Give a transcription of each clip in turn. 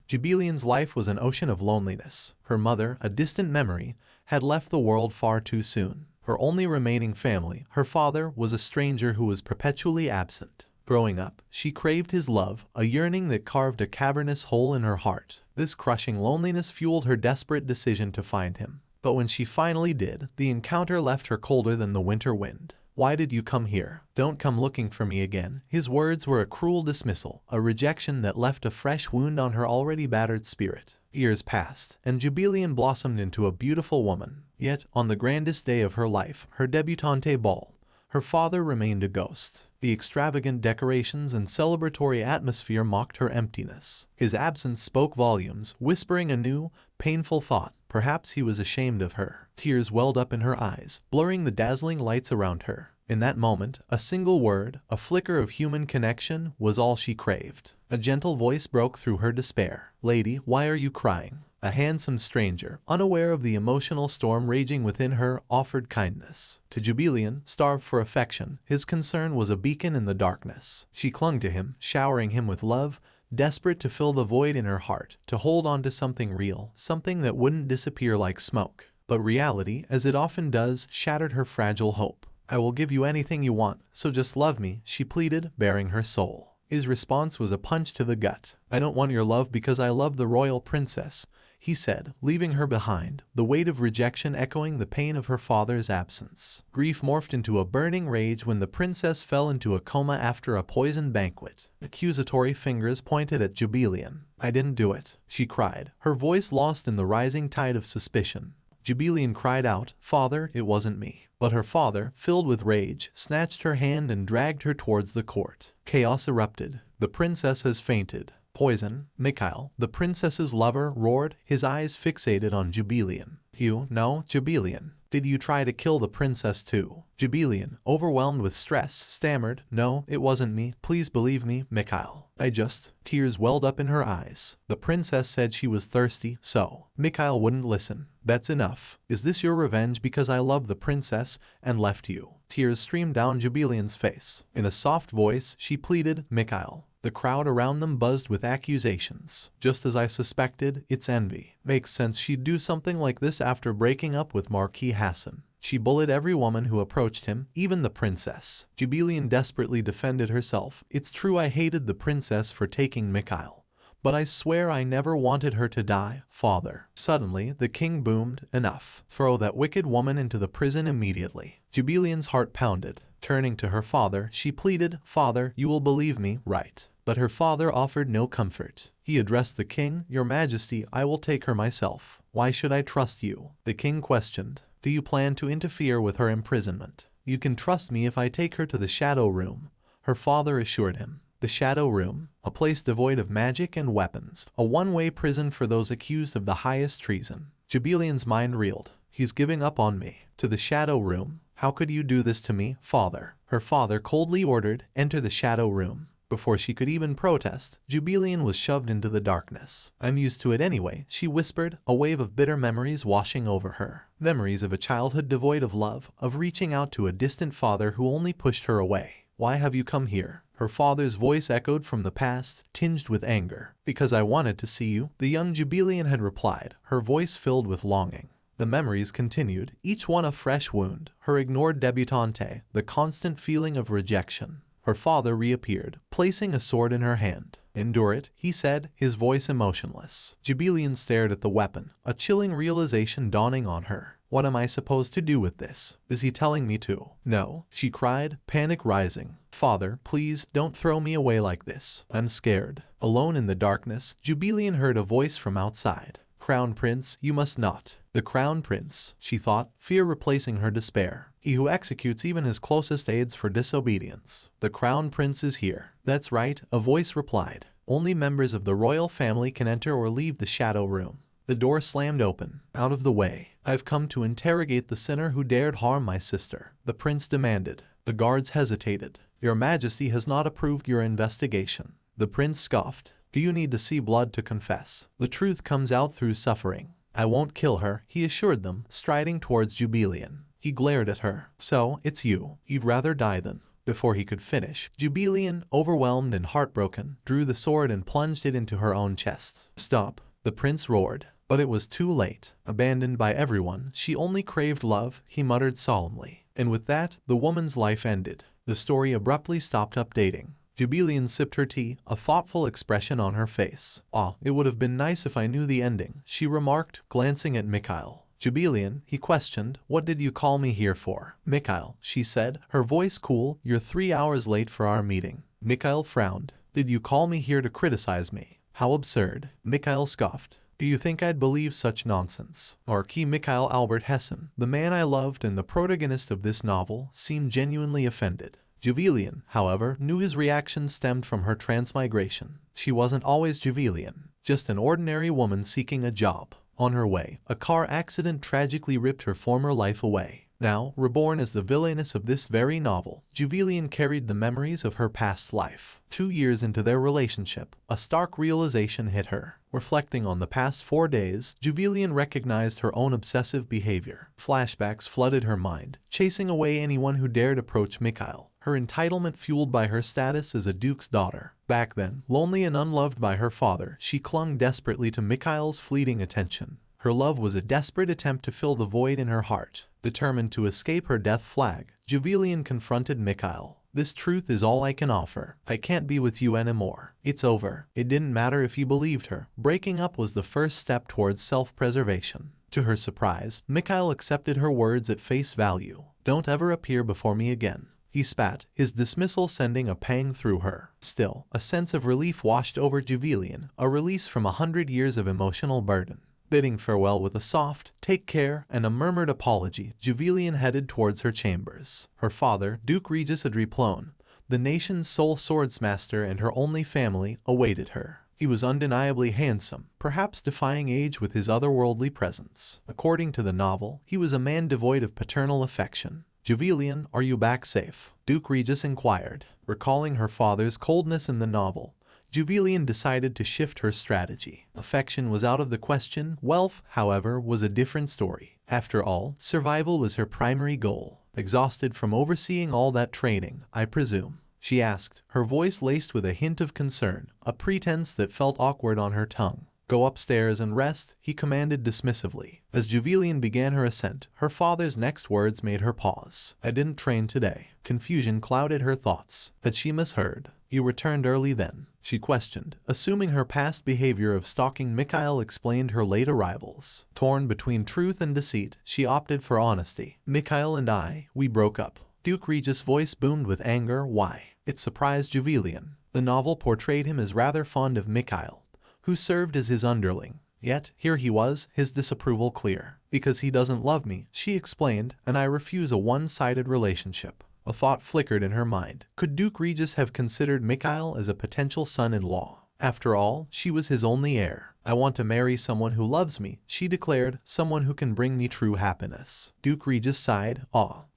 Jubilian's life was an ocean of loneliness. Her mother, a distant memory, had left the world far too soon. Her only remaining family, her father, was a stranger who was perpetually absent. Growing up, she craved his love, a yearning that carved a cavernous hole in her heart. This crushing loneliness fueled her desperate decision to find him. But when she finally did, the encounter left her colder than the winter wind. "Why did you come here? Don't come looking for me again." His words were a cruel dismissal, a rejection that left a fresh wound on her already battered spirit. Years passed, and Jubilian blossomed into a beautiful woman. Yet, on the grandest day of her life, her debutante ball, her father remained a ghost. The extravagant decorations and celebratory atmosphere mocked her emptiness. His absence spoke volumes, whispering a new, painful thought. Perhaps he was ashamed of her. Tears welled up in her eyes, blurring the dazzling lights around her. In that moment, a single word, a flicker of human connection, was all she craved. A gentle voice broke through her despair. "Lady, why are you crying?" A handsome stranger, unaware of the emotional storm raging within her, offered kindness. To Jubilian, starved for affection, his concern was a beacon in the darkness. She clung to him, showering him with love, desperate to fill the void in her heart, to hold on to something real, something that wouldn't disappear like smoke. But reality, as it often does, shattered her fragile hope. "I will give you anything you want, so just love me," she pleaded, baring her soul. His response was a punch to the gut. "I don't want your love because I love the royal princess," he said, leaving her behind, the weight of rejection echoing the pain of her father's absence. Grief morphed into a burning rage when the princess fell into a coma after a poisoned banquet. Accusatory fingers pointed at Jubilian. "I didn't do it," she cried, her voice lost in the rising tide of suspicion. Jubilian cried out, "Father, it wasn't me." But her father, filled with rage, snatched her hand and dragged her towards the court. Chaos erupted. "The princess has fainted." "Poison, Mikhail," the princess's lover roared, his eyes fixated on Jubilian. "You, no, Jubilian. Did you try to kill the princess too?" Jubilian, overwhelmed with stress, stammered, "No, it wasn't me. Please believe me, Mikhail. I just..." Tears welled up in her eyes. "The princess said she was thirsty, so..." Mikhail wouldn't listen. "That's enough. Is this your revenge because I loved the princess and left you?" Tears streamed down Jubilian's face. In a soft voice, she pleaded, "Mikhail." The crowd around them buzzed with accusations. "Just as I suspected, it's envy. Makes sense she'd do something like this after breaking up with Marquis Hassan. She bullied every woman who approached him, even the princess." Jubilian desperately defended herself. "It's true I hated the princess for taking Mikhail. But I swear I never wanted her to die, father." Suddenly, the king boomed, "Enough. Throw that wicked woman into the prison immediately." Jubilian's heart pounded. Turning to her father, she pleaded, "Father, you will believe me, right?" But her father offered no comfort. He addressed the king, "Your Majesty, I will take her myself." "Why should I trust you?" the king questioned. "Do you plan to interfere with her imprisonment?" "You can trust me if I take her to the Shadow Room," her father assured him. The Shadow Room, a place devoid of magic and weapons, a one-way prison for those accused of the highest treason. Jubilian's mind reeled. "He's giving up on me." "To the Shadow Room? How could you do this to me, father?" Her father coldly ordered, "Enter the Shadow Room." Before she could even protest, Jubilian was shoved into the darkness. "I'm used to it anyway," she whispered, a wave of bitter memories washing over her. Memories of a childhood devoid of love, of reaching out to a distant father who only pushed her away. "Why have you come here?" Her father's voice echoed from the past, tinged with anger. "Because I wanted to see you," the young Jubilian had replied, her voice filled with longing. The memories continued, each one a fresh wound. Her ignored debutante, the constant feeling of rejection. Her father reappeared, placing a sword in her hand. "Endure it," he said, his voice emotionless. Jubilian stared at the weapon, a chilling realization dawning on her. "What am I supposed to do with this? Is he telling me to?" "No," she cried, panic rising. "Father, please, don't throw me away like this. I'm scared." Alone in the darkness, Jubilian heard a voice from outside. "Crown Prince, you must not." The Crown Prince, she thought, fear replacing her despair. He who executes even his closest aides for disobedience. "The Crown Prince is here." "That's right," a voice replied. "Only members of the royal family can enter or leave the Shadow Room." The door slammed open. "Out of the way. I've come to interrogate the sinner who dared harm my sister," the prince demanded. The guards hesitated. "Your Majesty has not approved your investigation." The prince scoffed. "Do you need to see blood to confess? The truth comes out through suffering." "I won't kill her," he assured them, striding towards Jubilian. He glared at her. "So, it's you. You'd rather die than..." Before he could finish, Jubilian, overwhelmed and heartbroken, drew the sword and plunged it into her own chest. "Stop," the prince roared. But it was too late. Abandoned by everyone, she only craved love, he muttered solemnly. And with that, the woman's life ended. The story abruptly stopped updating. Jubilian sipped her tea, a thoughtful expression on her face. "Ah, it would have been nice if I knew the ending," she remarked, glancing at Mikhail. "Jubilian," he questioned, "what did you call me here for?" "Mikhail," she said, her voice cool, "you're 3 hours late for our meeting." Mikhail frowned. "Did you call me here to criticize me?" "How absurd." Mikhail scoffed. "Do you think I'd believe such nonsense?" Marquis Mikhail Albert Hessen, the man I loved and the protagonist of this novel, seemed genuinely offended. Jubilian, however, knew his reaction stemmed from her transmigration. She wasn't always Jubilian, just an ordinary woman seeking a job. On her way, a car accident tragically ripped her former life away. Now, reborn as the villainess of this very novel, Jubilian carried the memories of her past life. 2 years into their relationship, a stark realization hit her. Reflecting on the past 4 days, Jubilian recognized her own obsessive behavior. Flashbacks flooded her mind, chasing away anyone who dared approach Mikhail. Her entitlement fueled by her status as a duke's daughter. Back then, lonely and unloved by her father, she clung desperately to Mikhail's fleeting attention. Her love was a desperate attempt to fill the void in her heart. Determined to escape her death flag, Jubilian confronted Mikhail. "This truth is all I can offer. I can't be with you anymore. It's over." It didn't matter if he believed her. Breaking up was the first step towards self-preservation. To her surprise, Mikhail accepted her words at face value. "Don't ever appear before me again." He spat, his dismissal sending a pang through her. Still, a sense of relief washed over Jubilian, a release from 100 years of emotional burden. Bidding farewell with a soft, "Take care," and a murmured apology, Jubilian headed towards her chambers. Her father, Duke Regis Adriplon, the nation's sole swordsmaster and her only family, awaited her. He was undeniably handsome, perhaps defying age with his otherworldly presence. According to the novel, he was a man devoid of paternal affection. "Jubilian, are you back safe?" Duke Regis inquired. Recalling her father's coldness in the novel, Jubilian decided to shift her strategy. Affection was out of the question. Wealth, however, was a different story. After all, survival was her primary goal. "Exhausted from overseeing all that training, I presume?" she asked, her voice laced with a hint of concern, a pretense that felt awkward on her tongue. "Go upstairs and rest," he commanded dismissively. As Jubilian began her ascent, her father's next words made her pause. "I didn't train today." Confusion clouded her thoughts. Had she misheard? "You returned early then?" she questioned, assuming her past behavior of stalking Mikhail explained her late arrivals. Torn between truth and deceit, she opted for honesty. "Mikhail and we broke up." Duke Regis' voice boomed with anger. "Why?" It surprised Jubilian. The novel portrayed him as rather fond of Mikhail, who served as his underling. Yet, here he was, his disapproval clear. "Because he doesn't love me," she explained, "and I refuse a one-sided relationship." A thought flickered in her mind. Could Duke Regis have considered Mikhail as a potential son-in-law? After all, she was his only heir. "I want to marry someone who loves me," she declared, "someone who can bring me true happiness." Duke Regis sighed.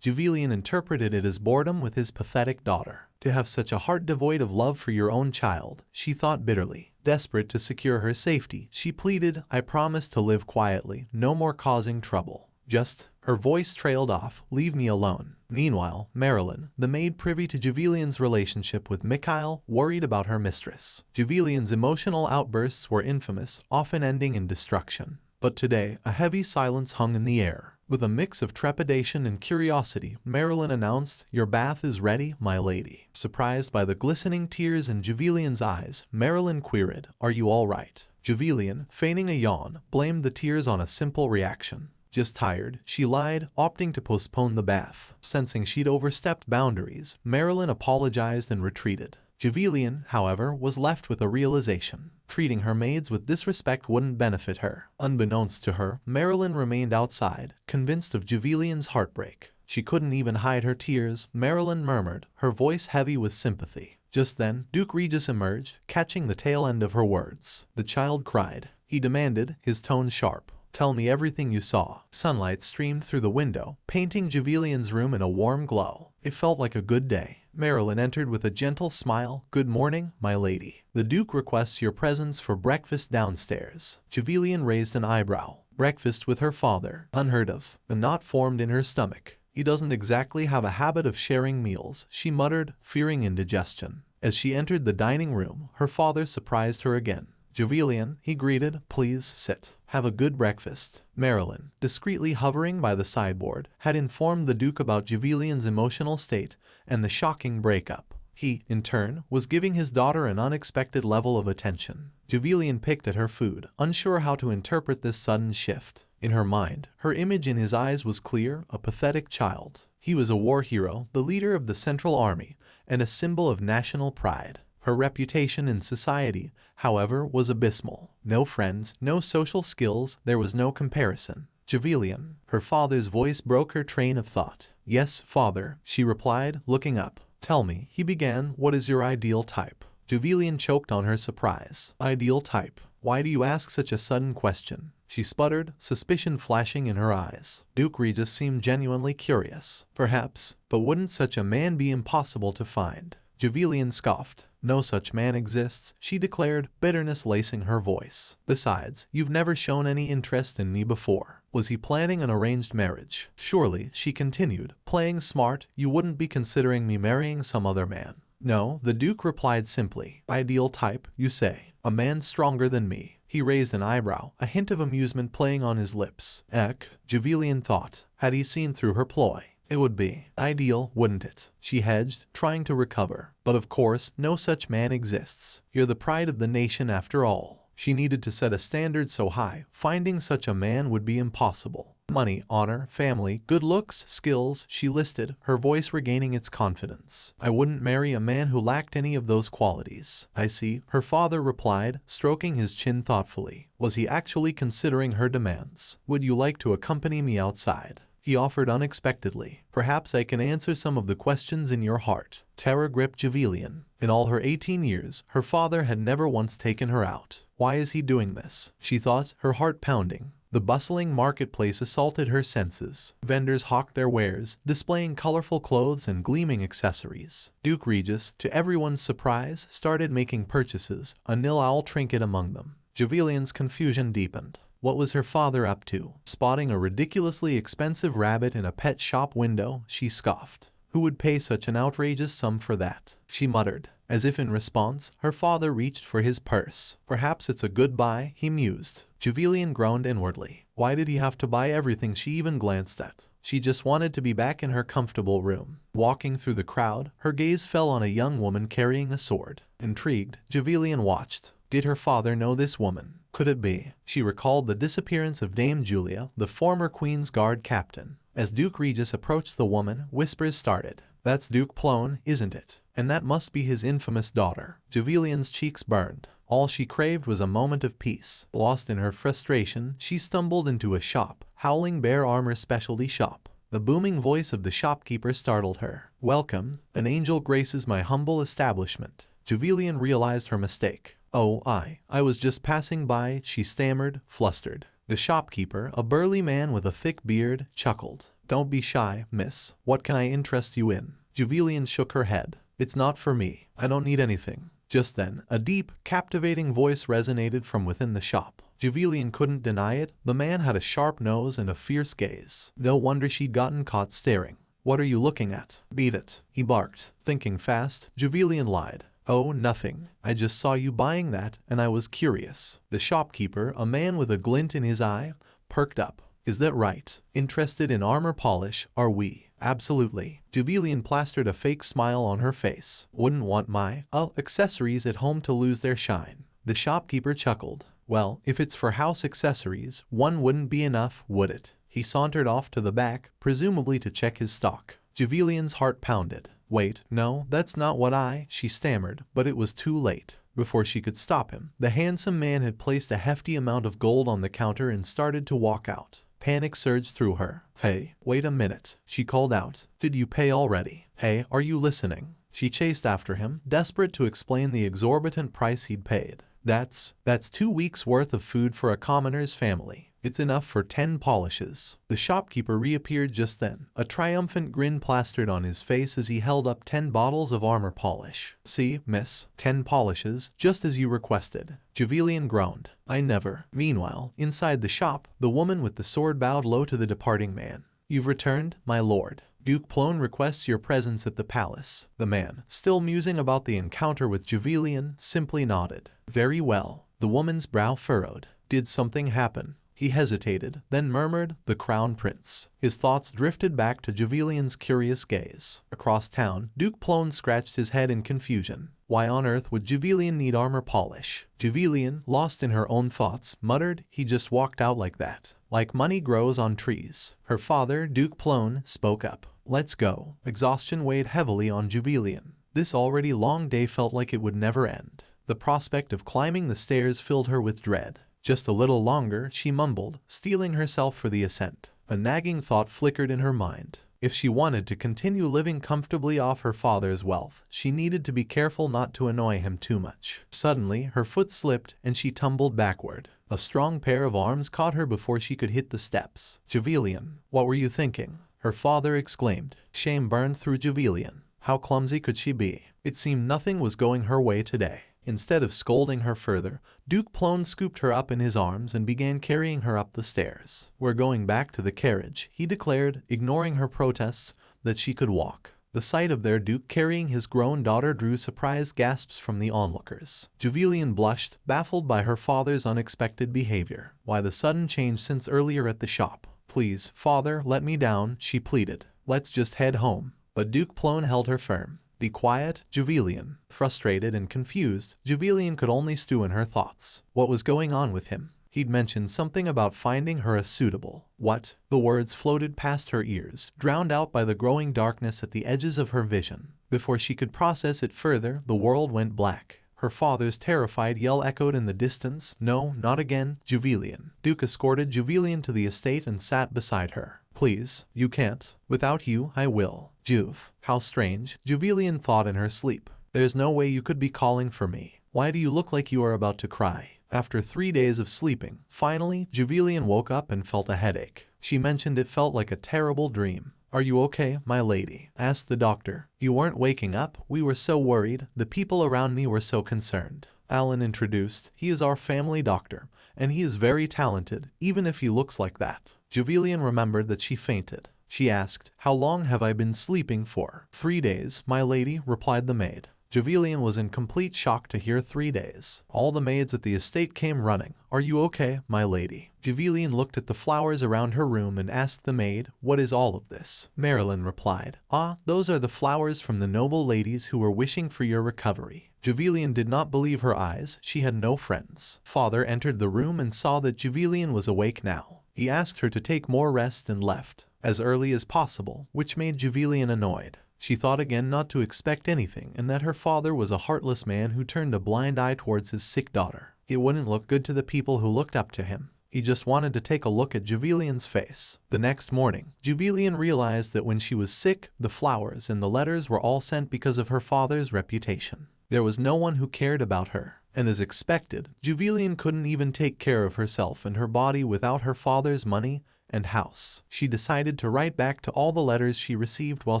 Jubilian interpreted it as boredom with his pathetic daughter. To have such a heart devoid of love for your own child, she thought bitterly. Desperate to secure her safety, she pleaded, "I promise to live quietly, no more causing trouble. Just," her voice trailed off, "leave me alone." Meanwhile, Marilyn, the maid privy to Jubilian's relationship with Mikhail, worried about her mistress. Jubilian's emotional outbursts were infamous, often ending in destruction. But today, a heavy silence hung in the air. With a mix of trepidation and curiosity, Marilyn announced, "Your bath is ready, my lady." Surprised by the glistening tears in Jubilian's eyes, Marilyn queried, "Are you all right?" Jubilian, feigning a yawn, blamed the tears on a simple reaction. "Just tired," she lied, opting to postpone the bath. Sensing she'd overstepped boundaries, Marilyn apologized and retreated. Jubilian, however, was left with a realization. Treating her maids with disrespect wouldn't benefit her. Unbeknownst to her, Marilyn remained outside, convinced of Jubilian's heartbreak. She couldn't even hide her tears, Marilyn murmured, her voice heavy with sympathy. Just then, Duke Regis emerged, catching the tail end of her words. "The child cried," he demanded, his tone sharp. "Tell me everything you saw." Sunlight streamed through the window, painting Jubilian's room in a warm glow. It felt like a good day. Marilyn entered with a gentle smile. "Good morning, my lady. The Duke requests your presence for breakfast downstairs." Jubilian raised an eyebrow. Breakfast with her father? Unheard of. A knot formed in her stomach. He doesn't exactly have a habit of sharing meals, she muttered, fearing indigestion. As she entered the dining room, her father surprised her again. Javelian, he greeted, please sit. Have a good breakfast. Marilyn, discreetly hovering by the sideboard, had informed the Duke about Javelian's emotional state and the shocking breakup. He, in turn, was giving his daughter an unexpected level of attention. Javelian picked at her food, unsure how to interpret this sudden shift. In her mind, her image in his eyes was clear, a pathetic child. He was a war hero, the leader of the Central Army, and a symbol of national pride. Her reputation in society, however, was abysmal. No friends, no social skills, there was no comparison. Javelian, her father's voice broke her train of thought. Yes, father, she replied, looking up. Tell me, he began, what is your ideal type? Javelian choked on her surprise. Ideal type? Why do you ask such a sudden question? She sputtered, suspicion flashing in her eyes. Duke Regis seemed genuinely curious. Perhaps, but wouldn't such a man be impossible to find? Javelian scoffed. No such man exists, she declared, bitterness lacing her voice. Besides, you've never shown any interest in me before. Was he planning an arranged marriage? Surely, she continued, playing smart, you wouldn't be considering me marrying some other man. No, the Duke replied simply. Ideal type, you say. A man stronger than me. He raised an eyebrow, a hint of amusement playing on his lips. Eck, Javelian thought. Had he seen through her ploy? It would be ideal, wouldn't it? She hedged, trying to recover. But of course, no such man exists. You're the pride of the nation after all. She needed to set a standard so high, finding such a man would be impossible. Money, honor, family, good looks, skills, she listed, her voice regaining its confidence. I wouldn't marry a man who lacked any of those qualities. I see, her father replied, stroking his chin thoughtfully. Was he actually considering her demands? Would you like to accompany me outside? He offered unexpectedly. Perhaps I can answer some of the questions in your heart. Terror gripped Javelian. In all her 18 years, her father had never once taken her out. Why is he doing this? She thought, her heart pounding. The bustling marketplace assaulted her senses. Vendors hawked their wares, displaying colorful clothes and gleaming accessories. Duke Regis, to everyone's surprise, started making purchases, a nil-owl trinket among them. Javelian's confusion deepened. What was her father up to? Spotting a ridiculously expensive rabbit in a pet shop window, she scoffed. Who would pay such an outrageous sum for that? She muttered. As if in response, her father reached for his purse. Perhaps it's a good buy, he mused. Javelian groaned inwardly. Why did he have to buy everything? She even glanced at. She just wanted to be back in her comfortable room. Walking through the crowd, her gaze fell on a young woman carrying a sword. Intrigued, Javelian watched. Did her father know this woman? Could it be? She recalled the disappearance of Dame Julia, the former Queen's Guard captain. As Duke Regis approached the woman, whispers started. That's Duke Plone, isn't it? And that must be his infamous daughter. Javelian's cheeks burned. All she craved was a moment of peace. Lost in her frustration, she stumbled into a shop, Howling Bear Armor Specialty Shop. The booming voice of the shopkeeper startled her. Welcome, an angel graces my humble establishment. Javelian realized her mistake. Oh, I was just passing by, she stammered, flustered. The shopkeeper, a burly man with a thick beard, chuckled. Don't be shy, miss. What can I interest you in? Javelian shook her head. It's not for me. I don't need anything. Just then, a deep, captivating voice resonated from within the shop. Javelian couldn't deny it. The man had a sharp nose and a fierce gaze. No wonder she'd gotten caught staring. What are you looking at? Beat it, he barked. Thinking fast, Javelian lied. Oh, nothing. I just saw you buying that, and I was curious. The shopkeeper, a man with a glint in his eye, perked up. Is that right? Interested in armor polish, are we? Absolutely. Javelian plastered a fake smile on her face. Wouldn't want my, accessories at home to lose their shine. The shopkeeper chuckled. Well, if it's for house accessories, one wouldn't be enough, would it? He sauntered off to the back, presumably to check his stock. Javelian's heart pounded. Wait, no, that's not what she stammered, but it was too late. Before she could stop him, the handsome man had placed a hefty amount of gold on the counter and started to walk out. Panic surged through her. Hey, wait a minute, she called out. Did you pay already? Hey, are you listening? She chased after him, desperate to explain the exorbitant price he'd paid. That's 2 weeks' worth of food for a commoner's family. It's enough for 10 polishes. The shopkeeper reappeared just then, a triumphant grin plastered on his face as he held up 10 bottles of armor polish. See, miss, 10 polishes, just as you requested. Javelian groaned. I never. Meanwhile, inside the shop, the woman with the sword bowed low to the departing man. You've returned, my lord. Duke Plone requests your presence at the palace. The man, still musing about the encounter with Javelian, simply nodded. Very well. The woman's brow furrowed. Did something happen? He hesitated, then murmured, the Crown Prince. His thoughts drifted back to Javelian's curious gaze. Across town, Duke Plone scratched his head in confusion. Why on earth would Javelian need armor polish? Javelian, lost in her own thoughts, muttered, he just walked out like that. Like money grows on trees. Her father, Duke Plone, spoke up. Let's go. Exhaustion weighed heavily on Javelian. This already long day felt like it would never end. The prospect of climbing the stairs filled her with dread. Just a little longer, she mumbled, steeling herself for the ascent. A nagging thought flickered in her mind. If she wanted to continue living comfortably off her father's wealth, she needed to be careful not to annoy him too much. Suddenly, her foot slipped and she tumbled backward. A strong pair of arms caught her before she could hit the steps. Javelian, what were you thinking? Her father exclaimed. Shame burned through Javelian. How clumsy could she be? It seemed nothing was going her way today. Instead of scolding her further, Duke Plone scooped her up in his arms and began carrying her up the stairs. We're going back to the carriage, he declared, ignoring her protests that she could walk. The sight of their Duke carrying his grown daughter drew surprised gasps from the onlookers. Javelian blushed, baffled by her father's unexpected behavior. Why the sudden change since earlier at the shop? Please, father, let me down, she pleaded. Let's just head home. But Duke Plone held her firm. Be quiet, Javelian. Frustrated and confused, Javelian could only stew in her thoughts. What was going on with him? He'd mentioned something about finding her a suitable. What? The words floated past her ears, drowned out by the growing darkness at the edges of her vision. Before she could process it further, the world went black. Her father's terrified yell echoed in the distance. No, not again, Javelian. Duke escorted Javelian to the estate and sat beside her. Please, you can't. Without you, I will. Juve. How strange, Javelian thought in her sleep. There's no way you could be calling for me. Why do you look like you are about to cry? After 3 days of sleeping, finally, Javelian woke up and felt a headache. She mentioned it felt like a terrible dream. Are you okay, my lady? Asked the doctor. You weren't waking up. We were so worried. The people around me were so concerned. Alan introduced. He is our family doctor, and he is very talented, even if he looks like that. Javelian remembered that she fainted. She asked, how long have I been sleeping for? 3 days, my lady, replied the maid. Javelian was in complete shock to hear 3 days. All the maids at the estate came running. Are you okay, my lady? Javelian looked at the flowers around her room and asked the maid, what is all of this? Marilyn replied, ah, those are the flowers from the noble ladies who were wishing for your recovery. Javelian did not believe her eyes. She had no friends. Father entered the room and saw that Javelian was awake now. He asked her to take more rest and left as early as possible, which made Javelian annoyed. She thought again not to expect anything and that her father was a heartless man who turned a blind eye towards his sick daughter. It wouldn't look good to the people who looked up to him. He just wanted to take a look at Javelian's face. The next morning, Javelian realized that when she was sick, the flowers and the letters were all sent because of her father's reputation. There was no one who cared about her. And as expected, Javelian couldn't even take care of herself and her body without her father's money and house. She decided to write back to all the letters she received while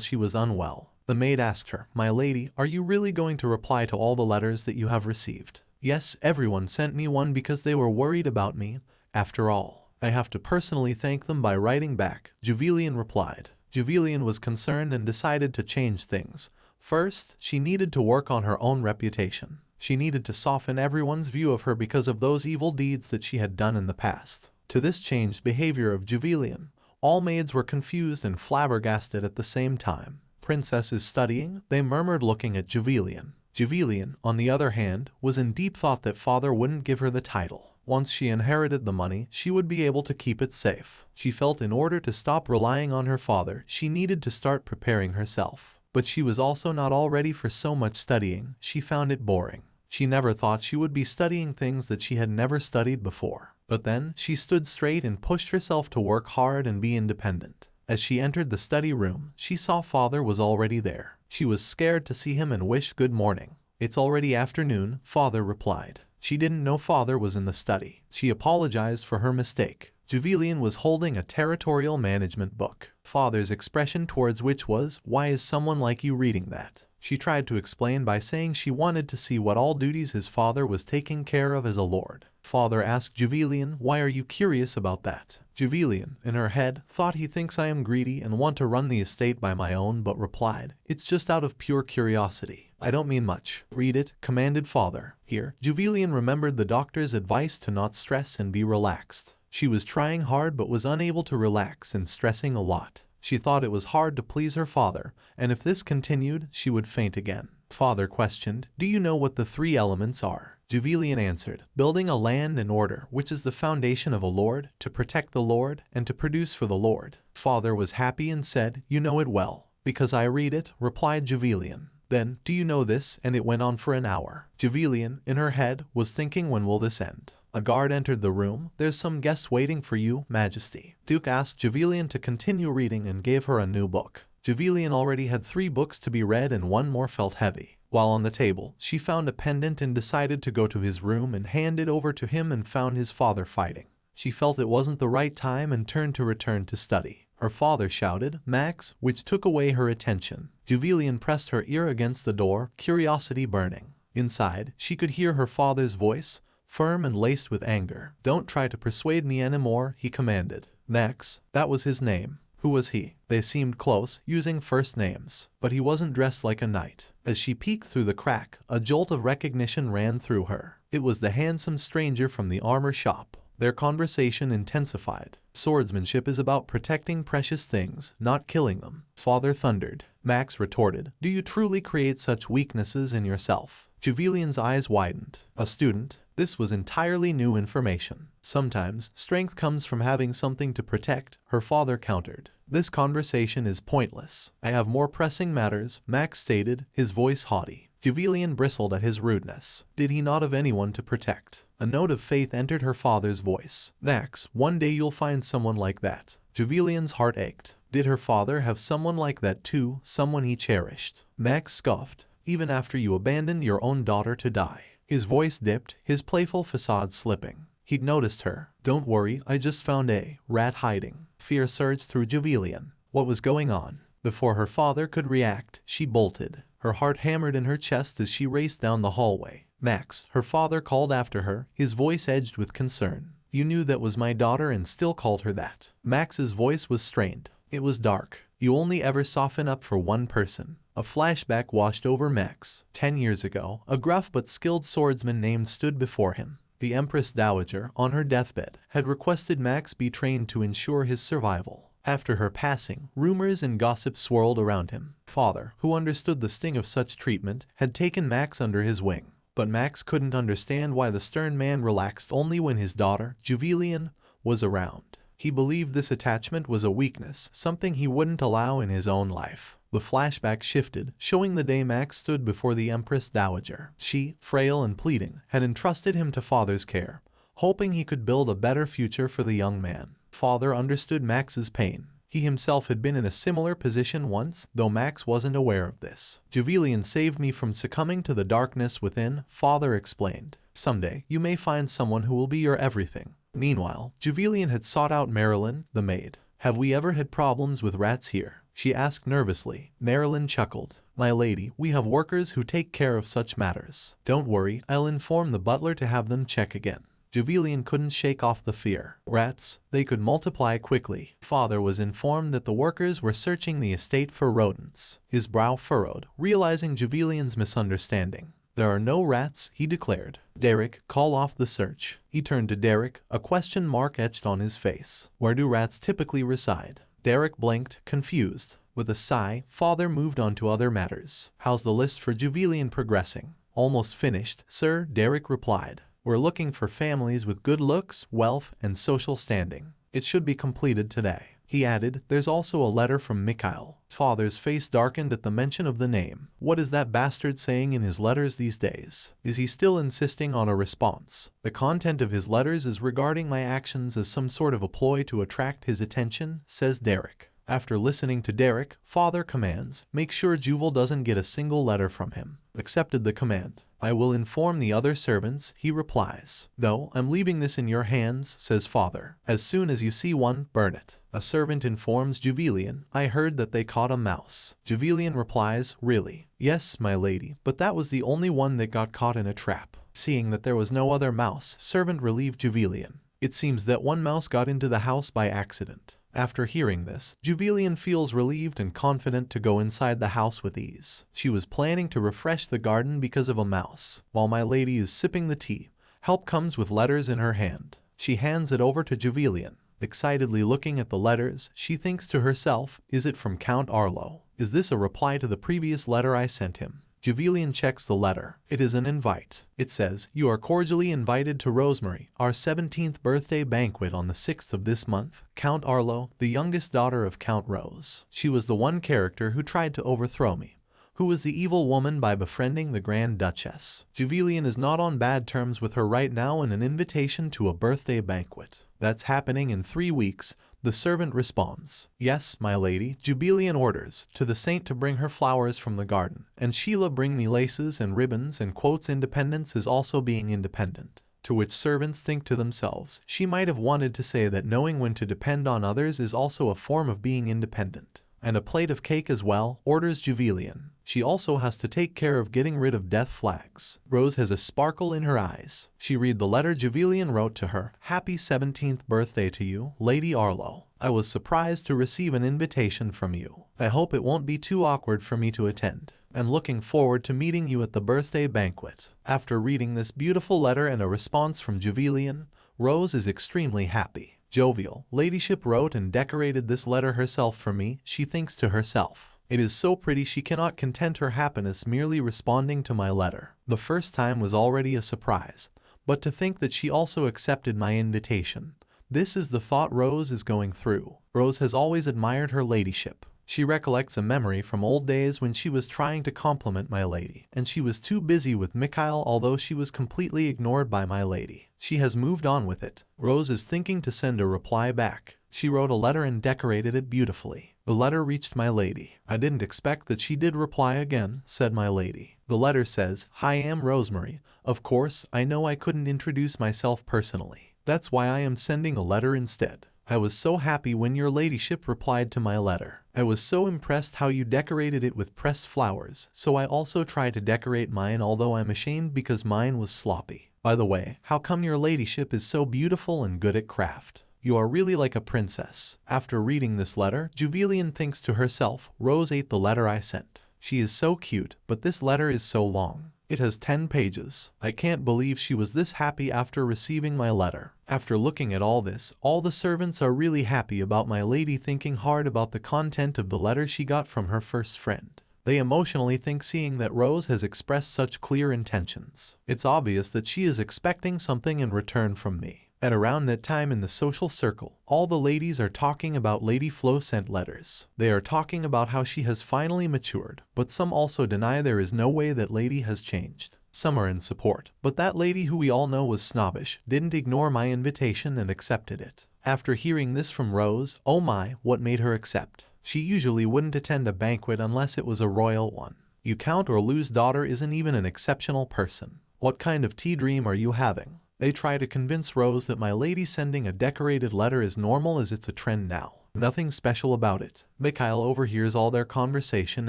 she was unwell. The maid asked her, my lady, are you really going to reply to all the letters that you have received? Yes, everyone sent me one because they were worried about me. After all, I have to personally thank them by writing back, Javelian replied. Javelian was concerned and decided to change things. First, she needed to work on her own reputation. She needed to soften everyone's view of her because of those evil deeds that she had done in the past. To this changed behavior of Javelian, all maids were confused and flabbergasted at the same time. Princess is studying, they murmured looking at Javelian. Javelian, on the other hand, was in deep thought that father wouldn't give her the title. Once she inherited the money, she would be able to keep it safe. She felt in order to stop relying on her father, she needed to start preparing herself. But she was also not all ready for so much studying. She found it boring. She never thought she would be studying things that she had never studied before. But then, she stood straight and pushed herself to work hard and be independent. As she entered the study room, she saw father was already there. She was scared to see him and wished good morning. It's already afternoon, father replied. She didn't know father was in the study. She apologized for her mistake. Javelian was holding a territorial management book. Father's expression towards which was, why is someone like you reading that? She tried to explain by saying she wanted to see what all duties his father was taking care of as a lord. Father asked Juvelian, why are you curious about that? Juvelian, in her head, thought he thinks I am greedy and want to run the estate by my own, but replied, it's just out of pure curiosity. I don't mean much. Read it, commanded Father. Here, Juvelian remembered the doctor's advice to not stress and be relaxed. She was trying hard but was unable to relax and stressing a lot. She thought it was hard to please her father, and if this continued, she would faint again. Father questioned, do you know what the 3 elements are? Juvelian answered, building a land in order, which is the foundation of a lord, to protect the Lord, and to produce for the Lord. Father was happy and said, you know it well. Because I read it, replied Juvelian. Then, do you know this? And it went on for an hour. Juvelian, in her head, was thinking, when will this end? A guard entered the room. There's some guests waiting for you, Majesty. Duke asked Juvelian to continue reading and gave her a new book. Juvelian already had 3 books to be read and one more felt heavy. While on the table, she found a pendant and decided to go to his room and hand it over to him and found his father fighting. She felt it wasn't the right time and turned to return to study. Her father shouted, Max, which took away her attention. Juvelian pressed her ear against the door, curiosity burning. Inside, she could hear her father's voice, firm and laced with anger. Don't try to persuade me anymore, he commanded. Max, that was his name. Who was he? They seemed close, using first names. But he wasn't dressed like a knight. As she peeked through the crack, a jolt of recognition ran through her. It was the handsome stranger from the armor shop. Their conversation intensified. Swordsmanship is about protecting precious things, not killing them. Father thundered. Max retorted, do you truly create such weaknesses in yourself? Juvelian's eyes widened. A student? This was entirely new information. Sometimes, strength comes from having something to protect, her father countered. This conversation is pointless. I have more pressing matters, Max stated, his voice haughty. Juvelian bristled at his rudeness. Did he not have anyone to protect? A note of faith entered her father's voice. Max, one day you'll find someone like that. Juvelian's heart ached. Did her father have someone like that too, someone he cherished? Max scoffed. Even after you abandoned your own daughter to die. His voice dipped, his playful facade slipping. He'd noticed her. Don't worry, I just found a rat hiding. Fear surged through Juvelian. What was going on? Before her father could react, she bolted. Her heart hammered in her chest as she raced down the hallway. Max, her father called after her, his voice edged with concern. You knew that was my daughter and still called her that. Max's voice was strained. It was dark. You only ever soften up for one person. A flashback washed over Max. 10 years ago, a gruff but skilled swordsman named stood before him. The Empress Dowager, on her deathbed, had requested Max be trained to ensure his survival. After her passing, rumors and gossip swirled around him. Father, who understood the sting of such treatment, had taken Max under his wing. But Max couldn't understand why the stern man relaxed only when his daughter, Juvelian, was around. He believed this attachment was a weakness, something he wouldn't allow in his own life. The flashback shifted, showing the day Max stood before the Empress Dowager. She, frail and pleading, had entrusted him to Father's care, hoping he could build a better future for the young man. Father understood Max's pain. He himself had been in a similar position once, though Max wasn't aware of this. Juvelian saved me from succumbing to the darkness within, Father explained. Someday, you may find someone who will be your everything. Meanwhile, Juvelian had sought out Marilyn, the maid. Have we ever had problems with rats here? She asked nervously. Marilyn chuckled. My lady, we have workers who take care of such matters. Don't worry, I'll inform the butler to have them check again. Juvelian couldn't shake off the fear. Rats, they could multiply quickly. Father was informed that the workers were searching the estate for rodents. His brow furrowed, realizing Juvelian's misunderstanding. There are no rats, he declared. Derek, call off the search. He turned to Derek, a question mark etched on his face. Where do rats typically reside? Derek blinked, confused. With a sigh, Father moved on to other matters. How's the list for Juvelian progressing? Almost finished, sir, Derek replied. We're looking for families with good looks, wealth, and social standing. It should be completed today. He added, there's also a letter from Mikhail. Father's face darkened at the mention of the name. What is that bastard saying in his letters these days? Is he still insisting on a response? The content of his letters is regarding my actions as some sort of a ploy to attract his attention, says Derek. After listening to Derek, Father commands, make sure Juval doesn't get a single letter from him. Accepted the command. I will inform the other servants, he replies. Though, I'm leaving this in your hands, says Father. As soon as you see one, burn it. A servant informs Juvelian, I heard that they caught a mouse. Juvelian replies, really? Yes, my lady, but that was the only one that got caught in a trap. Seeing that there was no other mouse, servant relieved Juvelian. It seems that one mouse got into the house by accident. After hearing this, Juvelian feels relieved and confident to go inside the house with ease. She was planning to refresh the garden because of a mouse. While my lady is sipping the tea, help comes with letters in her hand. She hands it over to Juvelian. Excitedly looking at the letters, she thinks to herself, is it from Count Arlo? Is this a reply to the previous letter I sent him? Juvelian checks the letter. It is an invite. It says, you are cordially invited to Rosemary, our 17th birthday banquet on the 6th of this month. Count Arlo, the youngest daughter of Count Rose. She was the one character who tried to overthrow me, who was the evil woman by befriending the Grand Duchess. Juvelian is not on bad terms with her right now in an invitation to a birthday banquet. That's happening in 3 weeks. The servant responds, yes, my lady. Juvelian orders to the saint to bring her flowers from the garden, and Sheila bring me laces and ribbons, and quotes independence is also being independent. To which servants think to themselves, she might have wanted to say that knowing when to depend on others is also a form of being independent. And a plate of cake as well, orders Juvelian. She also has to take care of getting rid of death flags. Rose has a sparkle in her eyes. She read the letter Juvelian wrote to her. Happy 17th birthday to you, Lady Arlo. I was surprised to receive an invitation from you. I hope it won't be too awkward for me to attend. I'm looking forward to meeting you at the birthday banquet. After reading this beautiful letter and a response from Juvelian, Rose is extremely happy. Jovial ladyship wrote and decorated this letter herself for me, she thinks to herself. It is so pretty she cannot content her happiness merely responding to my letter. The first time was already a surprise, but to think that she also accepted my invitation. This is the thought Rose is going through. Rose has always admired her ladyship. She recollects a memory from old days when she was trying to compliment my lady, and she was too busy with Mikhail, although she was completely ignored by my lady. She has moved on with it. Rose is thinking to send a reply back. She wrote a letter and decorated it beautifully. The letter reached my lady. I didn't expect that she did reply again, said my lady. The letter says, Hi, I am Rosemary. Of course, I know I couldn't introduce myself personally. That's why I am sending a letter instead. I was so happy when your ladyship replied to my letter. I was so impressed how you decorated it with pressed flowers, so I also tried to decorate mine, although I'm ashamed because mine was sloppy. By the way, how come your ladyship is so beautiful and good at craft? You are really like a princess. After reading this letter, Juvelian thinks to herself, Rose ate the letter I sent. She is so cute, but this letter is so long. It has 10 pages. I can't believe she was this happy after receiving my letter. After looking at all this, all the servants are really happy about my lady thinking hard about the content of the letter she got from her first friend. They emotionally think seeing that Rose has expressed such clear intentions. It's obvious that she is expecting something in return from me. At around that time in the social circle, all the ladies are talking about Lady Flo sent letters. They are talking about how she has finally matured, but some also deny there is no way that lady has changed. Some are in support, but that lady who we all know was snobbish, didn't ignore my invitation and accepted it. After hearing this from Rose, oh my, what made her accept? She usually wouldn't attend a banquet unless it was a royal one. You Count Orlu's daughter isn't even an exceptional person. What kind of tea dream are you having? They try to convince Rose that my lady sending a decorated letter is normal as it's a trend now. Nothing special about it. Mikhail overhears all their conversation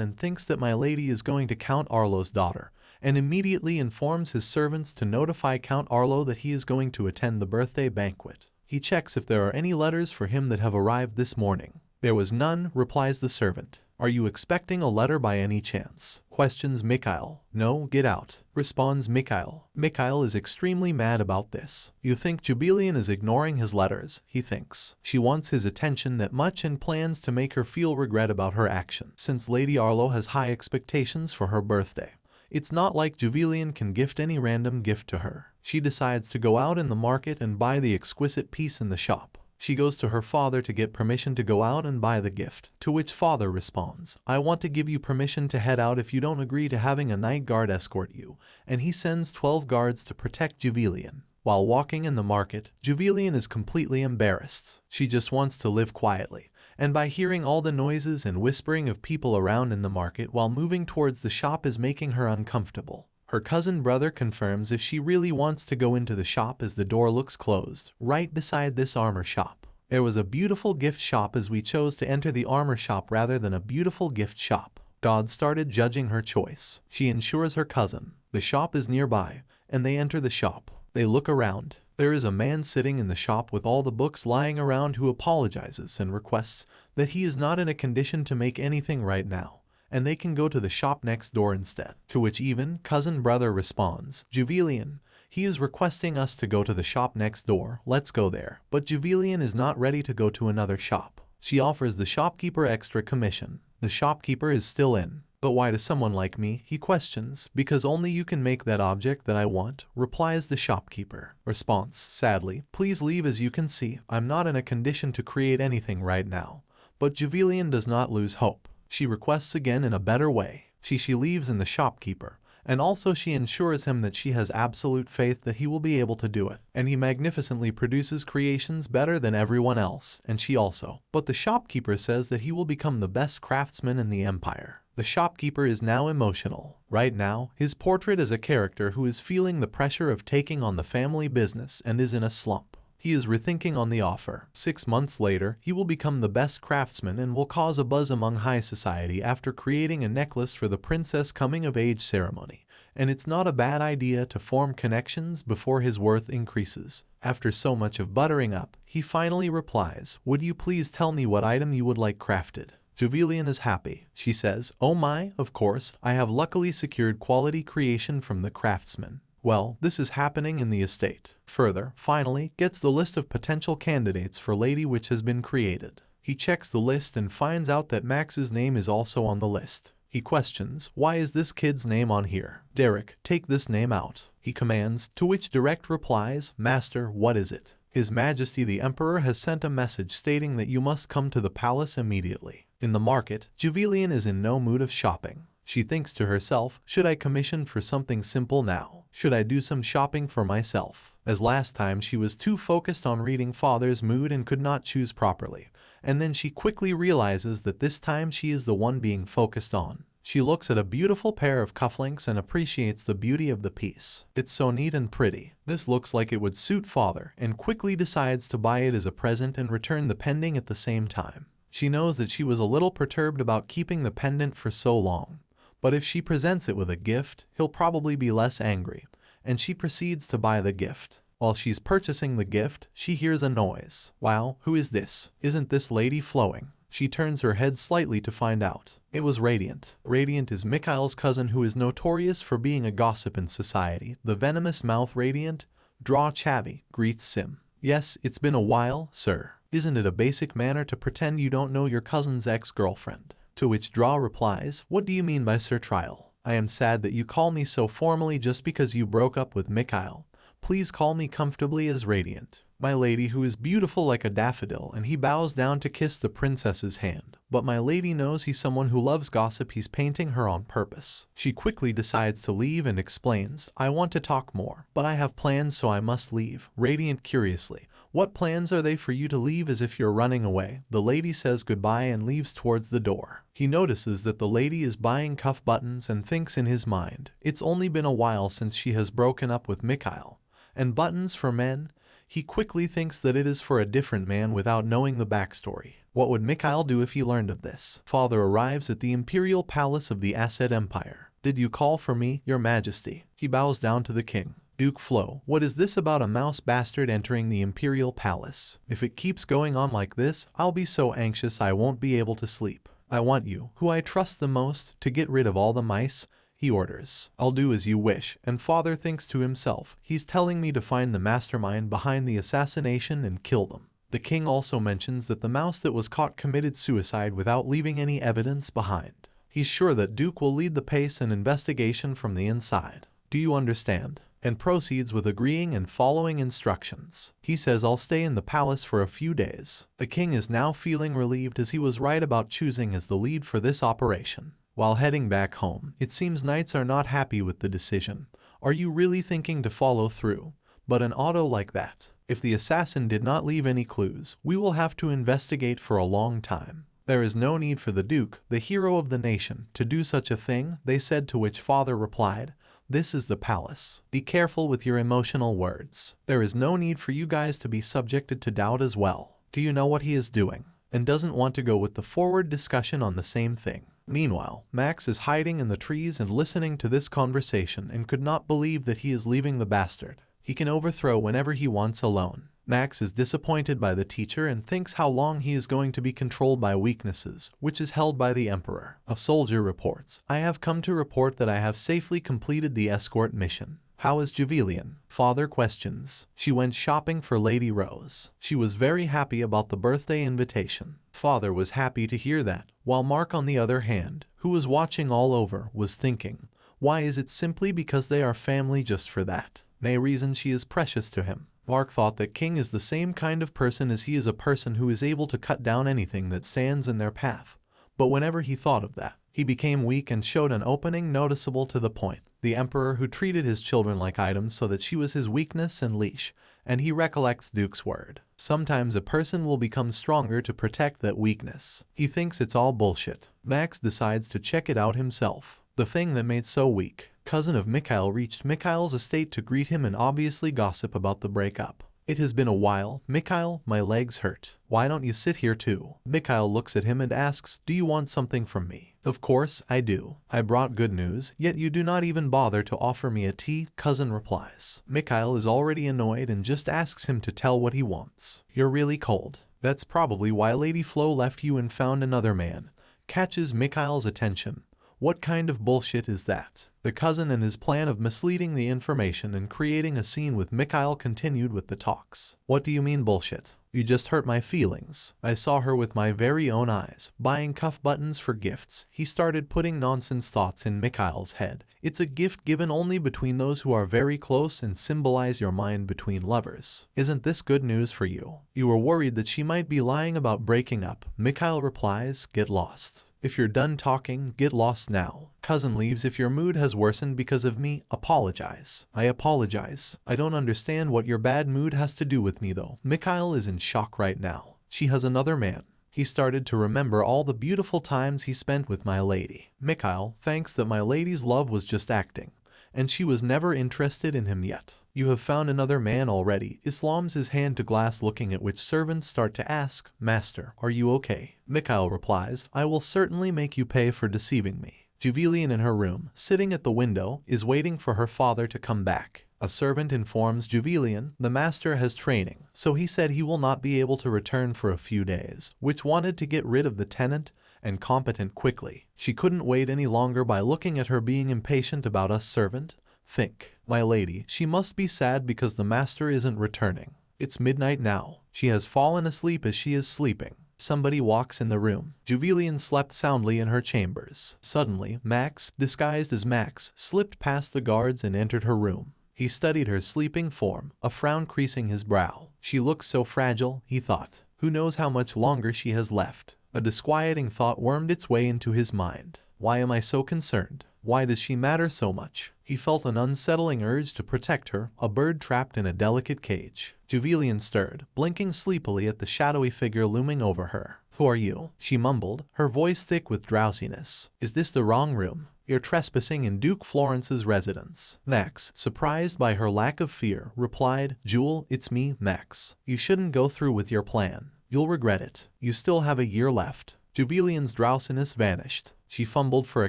and thinks that my lady is going to Count Arlo's daughter, and immediately informs his servants to notify Count Arlo that he is going to attend the birthday banquet. He checks if there are any letters for him that have arrived this morning. There was none, replies the servant. Are you expecting a letter by any chance? Questions Mikhail. No, get out, responds Mikhail. Mikhail is extremely mad about this. You think Juvelian is ignoring his letters, he thinks. She wants his attention that much and plans to make her feel regret about her action. Since Lady Arlo has high expectations for her birthday, it's not like Juvelian can gift any random gift to her. She decides to go out in the market and buy the exquisite piece in the shop. She goes to her father to get permission to go out and buy the gift, to which father responds, I want to give you permission to head out if you don't agree to having a night guard escort you, and he sends 12 guards to protect Juvelian. While walking in the market, Juvelian is completely embarrassed. She just wants to live quietly, and by hearing all the noises and whispering of people around in the market while moving towards the shop is making her uncomfortable. Her cousin brother confirms if she really wants to go into the shop as the door looks closed, right beside this armor shop. There was a beautiful gift shop as we chose to enter the armor shop rather than a beautiful gift shop. God started judging her choice. She ensures her cousin. The shop is nearby, and they enter the shop. They look around. There is a man sitting in the shop with all the books lying around who apologizes and requests that he is not in a condition to make anything right now, and they can go to the shop next door instead. To which even cousin brother responds, Juvelian, he is requesting us to go to the shop next door, let's go there. But Juvelian is not ready to go to another shop. She offers the shopkeeper extra commission. The shopkeeper is still in. But why to someone like me, he questions. Because only you can make that object that I want, replies the shopkeeper. Response, sadly, please leave, as you can see, I'm not in a condition to create anything right now. But Juvelian does not lose hope. She requests again in a better way. She leaves in the shopkeeper, and also she ensures him that she has absolute faith that he will be able to do it. And he magnificently produces creations better than everyone else, and she also. But the shopkeeper says that he will become the best craftsman in the empire. The shopkeeper is now emotional. Right now, his portrait is a character who is feeling the pressure of taking on the family business and is in a slump. He is rethinking on the offer. 6 months later, he will become the best craftsman and will cause a buzz among high society after creating a necklace for the princess coming-of-age ceremony. And it's not a bad idea to form connections before his worth increases. After so much of buttering up, he finally replies, would you please tell me what item you would like crafted? Juvelian is happy. She says, oh my, of course, I have luckily secured quality creation from the craftsman. Well, this is happening in the estate. Further, finally, gets the list of potential candidates for lady which has been created. He checks the list and finds out that Max's name is also on the list. He questions, why is this kid's name on here? Derek, take this name out. He commands, to which Derek replies, Master, what is it? His Majesty the Emperor has sent a message stating that you must come to the palace immediately. In the market, Juvelian is in no mood of shopping. She thinks to herself, should I commission for something simple now? Should I do some shopping for myself? As last time she was too focused on reading father's mood and could not choose properly. And then she quickly realizes that this time she is the one being focused on. She looks at a beautiful pair of cufflinks and appreciates the beauty of the piece. It's so neat and pretty. This looks like it would suit father, and quickly decides to buy it as a present and return the pendant at the same time. She knows that she was a little perturbed about keeping the pendant for so long. But if she presents it with a gift, he'll probably be less angry, and she proceeds to buy the gift. While she's purchasing the gift, she hears a noise. Wow, who is this? Isn't this lady flowing? She turns her head slightly to find out. It was Radiant. Radiant is Mikhail's cousin who is notorious for being a gossip in society. The venomous mouth Radiant, Draw Chavi, greets Sim. Yes, it's been a while, sir. Isn't it a basic manner to pretend you don't know your cousin's ex-girlfriend? To which Draw replies, what do you mean by Sir Trial? I am sad that you call me so formally just because you broke up with Mikhail. Please call me comfortably as Radiant. My lady who is beautiful like a daffodil, and he bows down to kiss the princess's hand. But my lady knows he's someone who loves gossip, he's painting her on purpose. She quickly decides to leave and explains, I want to talk more, but I have plans so I must leave. Radiant curiously, what plans are they for you to leave as if you're running away? The lady says goodbye and leaves towards the door. He notices that the lady is buying cuff buttons and thinks in his mind, it's only been a while since she has broken up with Mikhail. And buttons for men? He quickly thinks that it is for a different man without knowing the backstory. What would Mikhail do if he learned of this? Father arrives at the imperial palace of the Asset Empire. Did you call for me, your majesty? He bows down to the king. Duke Flo, what is this about a mouse bastard entering the imperial palace? If it keeps going on like this, I'll be so anxious I won't be able to sleep. I want you, who I trust the most, to get rid of all the mice. He orders. I'll do as you wish, and father thinks to himself, he's telling me to find the mastermind behind the assassination and kill them. The king also mentions that the mouse that was caught committed suicide without leaving any evidence behind. He's sure that Duke will lead the pace and investigation from the inside. Do you understand? And proceeds with agreeing and following instructions. He says I'll stay in the palace for a few days. The king is now feeling relieved as he was right about choosing as the lead for this operation. While heading back home, it seems knights are not happy with the decision. Are you really thinking to follow through? But an auto like that. If the assassin did not leave any clues, we will have to investigate for a long time. There is no need for the Duke, the hero of the nation, to do such a thing, they said, to which father replied, this is the palace. Be careful with your emotional words. There is no need for you guys to be subjected to doubt as well. Do you know what he is doing? And doesn't want to go with the forward discussion on the same thing. Meanwhile, Max is hiding in the trees and listening to this conversation and could not believe that he is leaving the bastard. He can overthrow whenever he wants alone. Max is disappointed by the teacher and thinks how long he is going to be controlled by weaknesses, which is held by the emperor. A soldier reports, "I have come to report that I have safely completed the escort mission." "How is Javelian?" Father questions. "She went shopping for Lady Rose. She was very happy about the birthday invitation." Father was happy to hear that, while Mark on the other hand, who was watching all over, was thinking, why is it simply because they are family just for that? Nay reason she is precious to him. Mark thought that King is the same kind of person as he is, a person who is able to cut down anything that stands in their path. But whenever he thought of that, he became weak and showed an opening noticeable to the point. The emperor who treated his children like items so that she was his weakness and leash, and he recollects Duke's word. Sometimes a person will become stronger to protect that weakness. He thinks it's all bullshit. Max decides to check it out himself. The thing that made so weak. Cousin of Mikhail reached Mikhail's estate to greet him and obviously gossip about the breakup. "It has been a while, Mikhail, my legs hurt. Why don't you sit here too?" Mikhail looks at him and asks, "Do you want something from me?" "Of course I do. I brought good news, yet you do not even bother to offer me a tea," cousin replies. Mikhail is already annoyed and just asks him to tell what he wants. "You're really cold. That's probably why Lady Flo left you and found another man." Catches Mikhail's attention. What kind of bullshit is that? The cousin and his plan of misleading the information and creating a scene with Mikhail continued with the talks. "What do you mean bullshit? You just hurt my feelings. I saw her with my very own eyes, buying cuff buttons for gifts." He started putting nonsense thoughts in Mikhail's head. "It's a gift given only between those who are very close and symbolize your mind between lovers. Isn't this good news for you?" "You were worried that she might be lying about breaking up." Mikhail replies, "Get lost. If you're done talking, get lost now." Cousin leaves. "If your mood has worsened because of me, apologize." "I apologize. I don't understand what your bad mood has to do with me though." Mikhail is in shock right now. She has another man. He started to remember all the beautiful times he spent with my lady. Mikhail thinks that my lady's love was just acting, and she was never interested in him yet. "You have found another man already." Islam's his hand to glass, looking at which servants start to ask, "Master, are you okay?" Mikhail replies, "I will certainly make you pay for deceiving me." Javelian in her room, sitting at the window, is waiting for her father to come back. A servant informs Javelian the master has training, so he said he will not be able to return for a few days, which wanted to get rid of the tenant and competent quickly. She couldn't wait any longer by looking at her being impatient about us servant. Think, my lady, she must be sad because the master isn't returning. It's midnight now. She has fallen asleep as she is sleeping. Somebody walks in the room. Javelian slept soundly in her chambers. Suddenly, Max, disguised as Max, slipped past the guards and entered her room. He studied her sleeping form, a frown creasing his brow. She looks so fragile, he thought. Who knows how much longer she has left? A disquieting thought wormed its way into his mind. Why am I so concerned? Why does she matter so much? He felt an unsettling urge to protect her, a bird trapped in a delicate cage. Javelian stirred, blinking sleepily at the shadowy figure looming over her. "Who are you?" she mumbled, her voice thick with drowsiness. "Is this the wrong room? You're trespassing in Duke Florence's residence." Max, surprised by her lack of fear, replied, "Jewel, it's me, Max. You shouldn't go through with your plan. You'll regret it. You still have a year left." Javelian's drowsiness vanished. She fumbled for a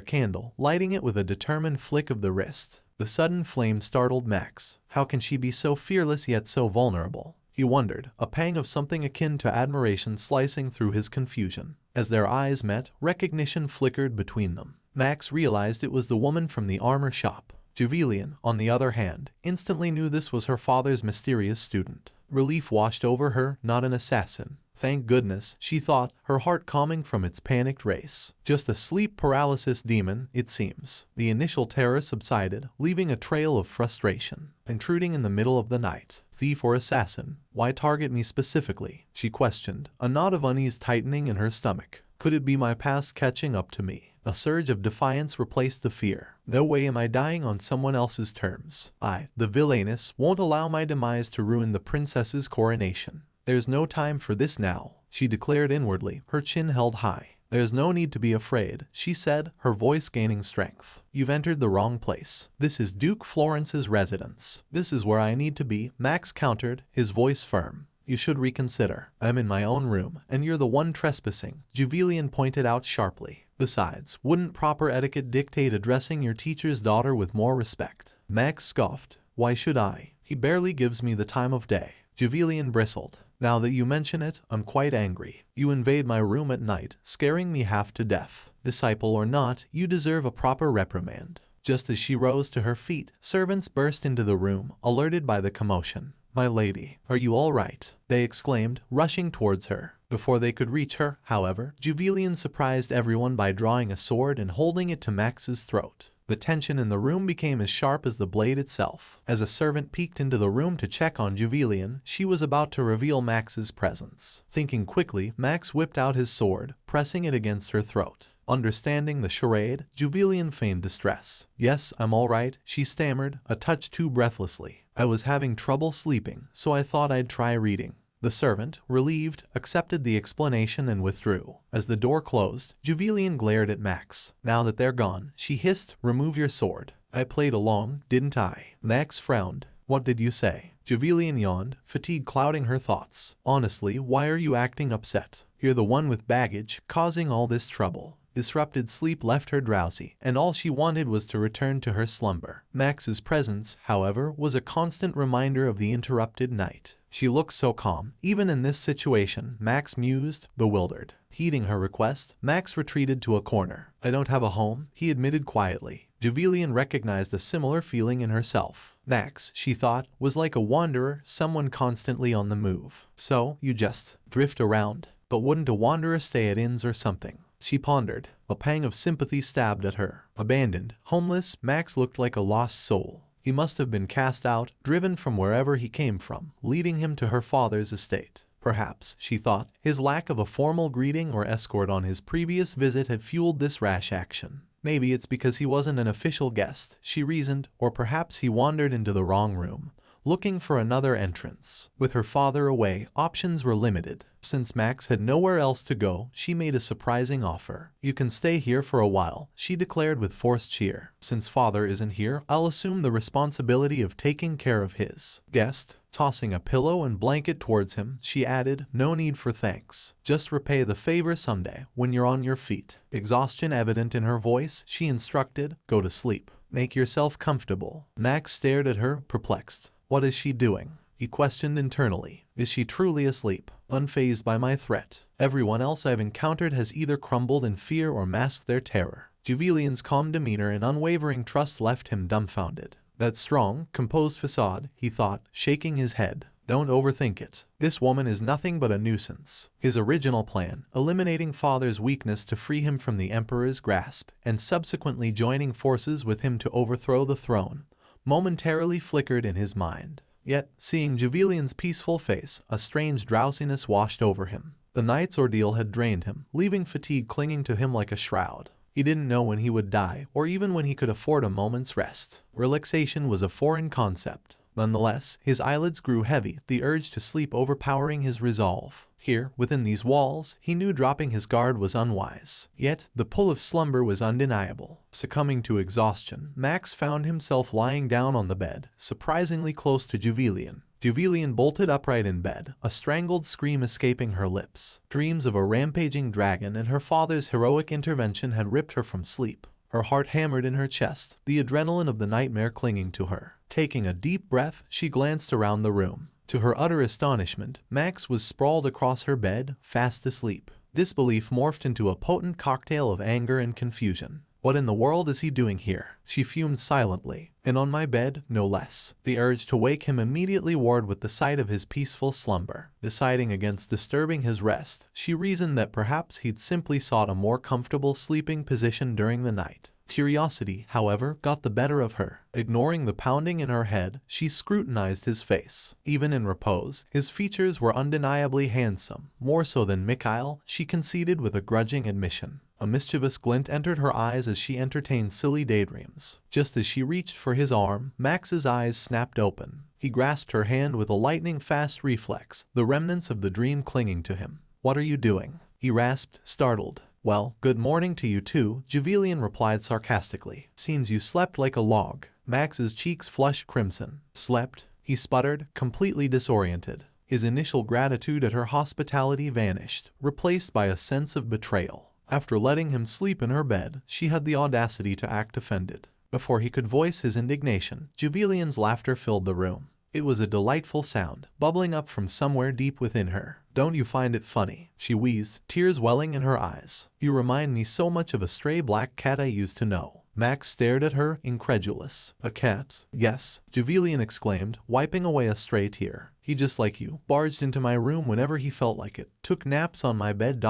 candle, lighting it with a determined flick of the wrist. The sudden flame startled Max. How can she be so fearless yet so vulnerable? He wondered, a pang of something akin to admiration slicing through his confusion. As their eyes met, recognition flickered between them. Max realized it was the woman from the armor shop. Javelian, on the other hand, instantly knew this was her father's mysterious student. Relief washed over her, not an assassin. Thank goodness, she thought, her heart calming from its panicked race. Just a sleep paralysis demon, it seems. The initial terror subsided, leaving a trail of frustration. Intruding in the middle of the night. Thief or assassin? Why target me specifically? She questioned, a knot of unease tightening in her stomach. Could it be my past catching up to me? A surge of defiance replaced the fear. No way am I dying on someone else's terms. I, the Villainess, won't allow my demise to ruin the princess's coronation. There's no time for this now, she declared inwardly, her chin held high. There's no need to be afraid, she said, her voice gaining strength. You've entered the wrong place. This is Duke Florence's residence. This is where I need to be, Max countered, his voice firm. You should reconsider. I'm in my own room, and you're the one trespassing, Javelian pointed out sharply. Besides, wouldn't proper etiquette dictate addressing your teacher's daughter with more respect? Max scoffed. Why should I? He barely gives me the time of day. Juvillian bristled. Now that you mention it, I'm quite angry. You invade my room at night, scaring me half to death. Disciple or not, you deserve a proper reprimand. Just as she rose to her feet, servants burst into the room, alerted by the commotion. My lady, are you all right? They exclaimed, rushing towards her. Before they could reach her, however, Juvillian surprised everyone by drawing a sword and holding it to Max's throat. The tension in the room became as sharp as the blade itself. As a servant peeked into the room to check on Juvillian, she was about to reveal Max's presence. Thinking quickly, Max whipped out his sword, pressing it against her throat. Understanding the charade, Juvillian feigned distress. Yes, I'm all right, she stammered, a touch too breathlessly. I was having trouble sleeping, so I thought I'd try reading. The servant, relieved, accepted the explanation and withdrew. As the door closed, Juvillian glared at Max. Now that they're gone, she hissed, remove your sword. I played along, didn't I? Max frowned. What did you say? Juvillian yawned, fatigue clouding her thoughts. Honestly, why are you acting upset? You're the one with baggage, causing all this trouble. Disrupted sleep left her drowsy, and all she wanted was to return to her slumber. Max's presence, however, was a constant reminder of the interrupted night. She looked so calm. Even in this situation, Max mused, bewildered. Heeding her request, Max retreated to a corner. I don't have a home, he admitted quietly. Juvillian recognized a similar feeling in herself. Max, she thought, was like a wanderer, someone constantly on the move. So, you just drift around. But wouldn't a wanderer stay at inns or something? She pondered. A pang of sympathy stabbed at her. Abandoned, homeless, Max looked like a lost soul. He must have been cast out, driven from wherever he came from, leading him to her father's estate. Perhaps, she thought, his lack of a formal greeting or escort on his previous visit had fueled this rash action. Maybe it's because he wasn't an official guest, she reasoned, or perhaps he wandered into the wrong room, looking for another entrance. With her father away, options were limited. Since Max had nowhere else to go, she made a surprising offer. You can stay here for a while, she declared with forced cheer. Since father isn't here, I'll assume the responsibility of taking care of his guest. Tossing a pillow and blanket towards him, she added, no need for thanks. Just repay the favor someday, when you're on your feet. Exhaustion evident in her voice, she instructed, go to sleep. Make yourself comfortable. Max stared at her, perplexed. What is she doing? He questioned internally. Is she truly asleep? Unfazed by my threat. Everyone else I've encountered has either crumbled in fear or masked their terror. Juvillian's calm demeanor and unwavering trust left him dumbfounded. That strong, composed facade, he thought, shaking his head. Don't overthink it. This woman is nothing but a nuisance. His original plan, eliminating father's weakness to free him from the emperor's grasp, and subsequently joining forces with him to overthrow the throne, momentarily flickered in his mind. Yet, seeing Juvillian's peaceful face, a strange drowsiness washed over him. The night's ordeal had drained him, leaving fatigue clinging to him like a shroud. He didn't know when he would die, or even when he could afford a moment's rest. Relaxation was a foreign concept. Nonetheless, his eyelids grew heavy, the urge to sleep overpowering his resolve. Here, within these walls, he knew dropping his guard was unwise. Yet, the pull of slumber was undeniable. Succumbing to exhaustion, Max found himself lying down on the bed, surprisingly close to Juvillian. Juvillian bolted upright in bed, a strangled scream escaping her lips. Dreams of a rampaging dragon and her father's heroic intervention had ripped her from sleep. Her heart hammered in her chest, the adrenaline of the nightmare clinging to her. Taking a deep breath, she glanced around the room. To her utter astonishment, Max was sprawled across her bed, fast asleep. Disbelief morphed into a potent cocktail of anger and confusion. What in the world is he doing here? She fumed silently. And on my bed, no less. The urge to wake him immediately warred with the sight of his peaceful slumber. Deciding against disturbing his rest, she reasoned that perhaps he'd simply sought a more comfortable sleeping position during the night. Curiosity, however, got the better of her. Ignoring the pounding in her head, she scrutinized his face. Even in repose, his features were undeniably handsome. More so than Mikhail, she conceded with a grudging admission. A mischievous glint entered her eyes as she entertained silly daydreams. Just as she reached for his arm, Max's eyes snapped open. He grasped her hand with a lightning-fast reflex, the remnants of the dream clinging to him. What are you doing? He rasped, startled. Well, good morning to you too, Juvillian replied sarcastically. Seems you slept like a log. Max's cheeks flushed crimson. Slept? He sputtered, completely disoriented. His initial gratitude at her hospitality vanished, replaced by a sense of betrayal. After letting him sleep in her bed, she had the audacity to act offended. Before he could voice his indignation, Jubilian's laughter filled the room. It was a delightful sound, bubbling up from somewhere deep within her. "Don't you find it funny?" she wheezed, tears welling in her eyes. "You remind me so much of a stray black cat I used to know." Max stared at her, incredulous. "A cat?" "Yes," Jubilian exclaimed, wiping away a stray tear. "He just like you, barged into my room whenever he felt like it, took naps on my bed ...